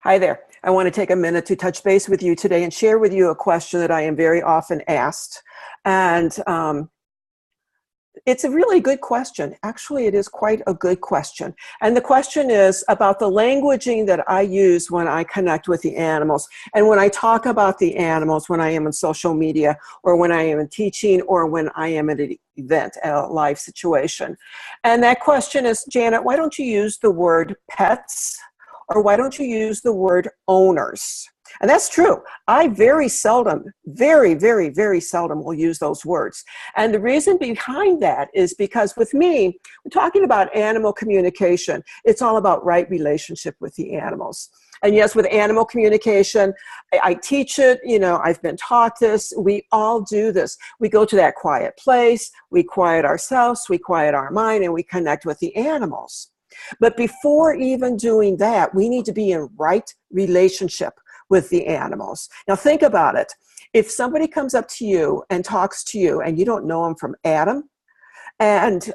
Hi there. I want to take a minute to touch base with you today and share with you a question that I am very often asked. And it's a really good question. Actually, it is quite a good question. And the question is about the languaging that I use when I connect with the animals. And when I talk about the animals, when I am on social media, or when I am in teaching, or when I am at an event, a live situation. And that question is, Janet, why don't you use the word pets? Or why don't you use the word owners? And that's true. I very seldom, very seldom will use those words. And the reason behind that is because with me, we're talking about animal communication. It's all about right relationship with the animals. And yes, with animal communication, I teach it, I've been taught this. We all do this. We go to that quiet place, we quiet ourselves, we quiet our mind, and we connect with the animals. But before even doing that, we need to be in right relationship with the animals. Now think about it. If somebody comes up to you and talks to you and you don't know them from Adam, and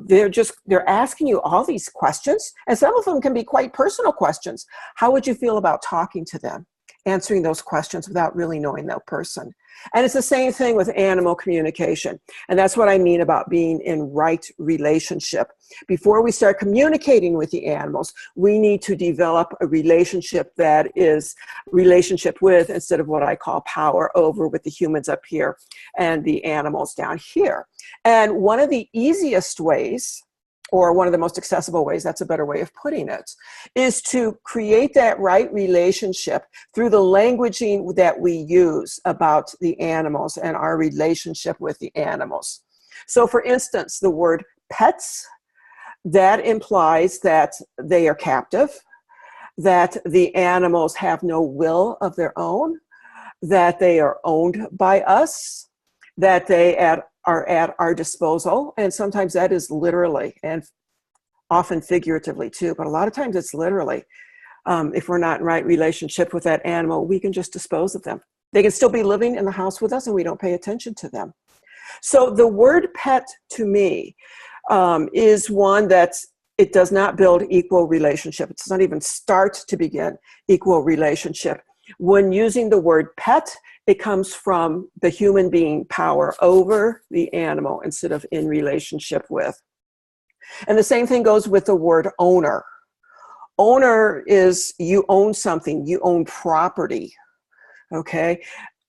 they're asking you all these questions, and some of them can be quite personal questions. How would you feel about talking to them, answering those questions without really knowing that person? And it's the same thing with animal communication. And that's what I mean about being in right relationship. Before we start communicating with the animals, we need to develop a relationship that is relationship with, instead of what I call power over, with the humans up here and the animals down here. And one of the easiest ways, or one of the most accessible ways, that's a better way of putting it, is to create that right relationship through the languaging that we use about the animals and our relationship with the animals. So for instance, the word pets, that implies that they are captive, that the animals have no will of their own, that they are owned by us, that they are at our disposal. And sometimes that is literally, and often figuratively too, but a lot of times it's literally. If we're not in right relationship with that animal, we can just dispose of them. They can still be living in the house with us and we don't pay attention to them. So the word pet to me is one that it does not build equal relationship. It does not even start to begin equal relationship. When using the word pet, it comes from the human being power over the animal instead of in relationship with. And the same thing goes with the word owner. Owner is you own something, you own property, okay?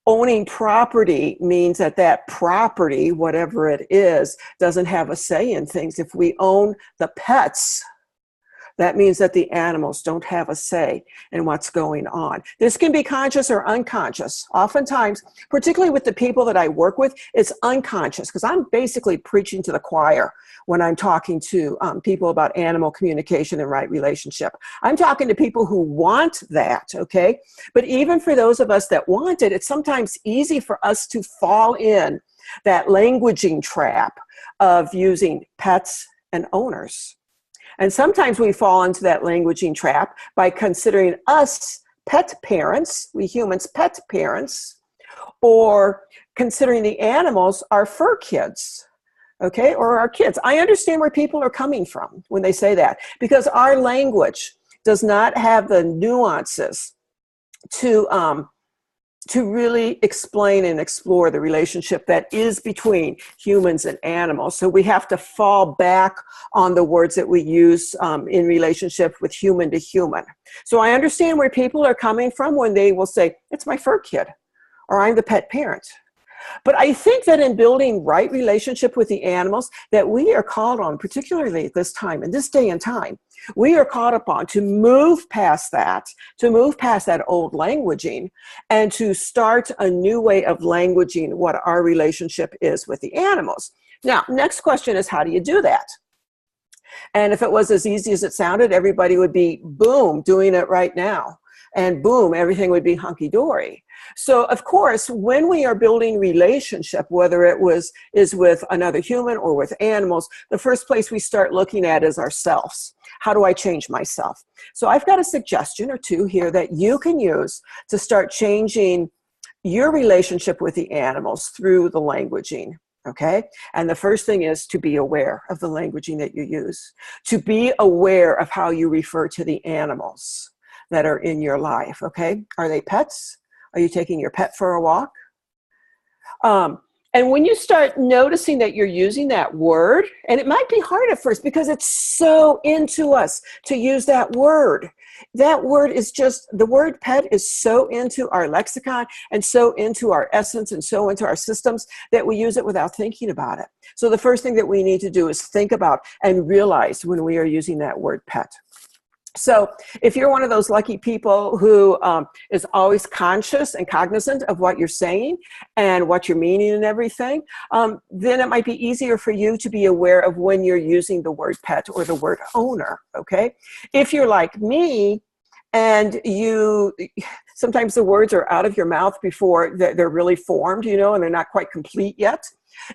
Owning property means that that property, whatever it is, doesn't have a say in things. If we own the pets, that means that the animals don't have a say in what's going on. This can be conscious or unconscious. Oftentimes, particularly with the people that I work with, it's unconscious because I'm basically preaching to the choir when I'm talking to people about animal communication and right relationship. I'm talking to people who want that, okay? But even for those of us that want it, it's sometimes easy for us to fall in that languaging trap of using pets and owners. And sometimes we fall into that languaging trap by considering us pet parents, we humans pet parents, or considering the animals our fur kids, okay, or our kids. I understand where people are coming from when they say that, because our language does not have the nuances to really explain and explore the relationship that is between humans and animals. So we have to fall back on the words that we use in relationship with human to human. So I understand where people are coming from when they will say, it's my fur kid, or I'm the pet parent. But I think that in building right relationship with the animals, that we are called on, particularly at this time, in this day and time, we are called upon to move past that old languaging, and to start a new way of languaging what our relationship is with the animals. Now, next question is, how do you do that? And if it was as easy as it sounded, everybody would be, boom, doing it right now. And boom, everything would be hunky-dory. So of course, when we are building relationship, whether it is with another human or with animals, the first place we start looking at is ourselves. How do I change myself? So I've got a suggestion or two here that you can use to start changing your relationship with the animals through the languaging. Okay. And the first thing is to be aware of the languaging that you use, to be aware of how you refer to the animals. that are in your life, okay? Are they pets? Are you taking your pet for a walk? And when you start noticing that you're using that word, and it might be hard at first because it's so into us to use that word. That word is just, the word pet is so into our lexicon and so into our essence and so into our systems that we use it without thinking about it. So the first thing that we need to do is think about and realize when we are using that word pet. So if you're one of those lucky people who is always conscious and cognizant of what you're saying and what you're meaning and everything, then it might be easier for you to be aware of when you're using the word pet or the word owner, okay? If you're like me and sometimes the words are out of your mouth before they're really formed, you know, and they're not quite complete yet,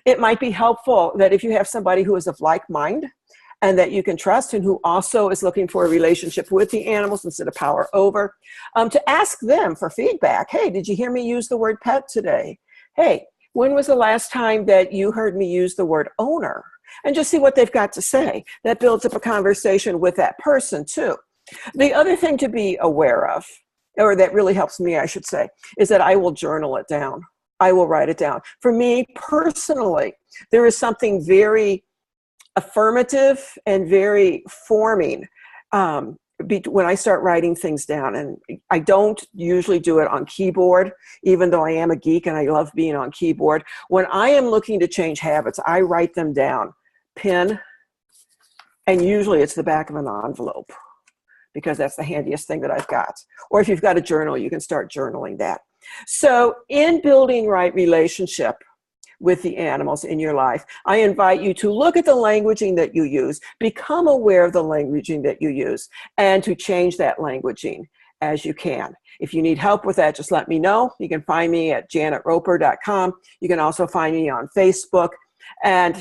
it might be helpful that if you have somebody who is of like mind, and that you can trust and who also is looking for a relationship with the animals instead of power over, to ask them for feedback. Hey, did you hear me use the word pet today? Hey, when was the last time that you heard me use the word owner? And just see what they've got to say. That builds up a conversation with that person too. The other thing to be aware of, or that really helps me, I should say, is that I will journal it down. I will write it down. For me personally, there is something very affirmative and very forming when I start writing things down. And I don't usually do it on keyboard, even though I am a geek and I love being on keyboard. When I am looking to change habits, I write them down, pen, and usually it's the back of an envelope because that's the handiest thing that I've got. Or if you've got a journal, you can start journaling that. So in building right relationship with the animals in your life, I invite you to look at the languaging that you use, become aware of the languaging that you use, and to change that languaging as you can. If you need help with that, just let me know. You can find me at janetroper.com. You can also find me on Facebook. And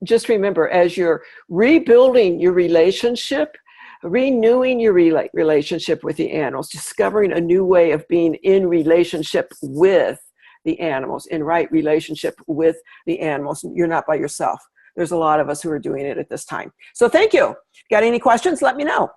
just remember, as you're rebuilding your relationship, renewing your relationship with the animals, discovering a new way of being in relationship with the animals, in right relationship with the animals. You're not by yourself. There's a lot of us who are doing it at this time. So thank you. Got any questions? Let me know.